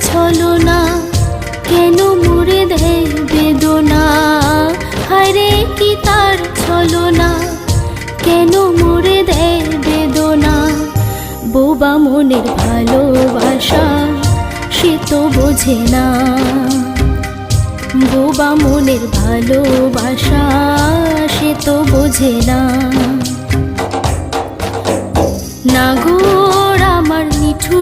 ছলনা, কেন মুড়ে দেয় বেদনা। হায়রে কি তার ছলনা, কেন মুড়ে দেয় বেদনা। বোবা মনের ভালোবাসা সে তো বোঝে না, বোবা মনের ভালোবাসা সে তো বোঝে না। না গো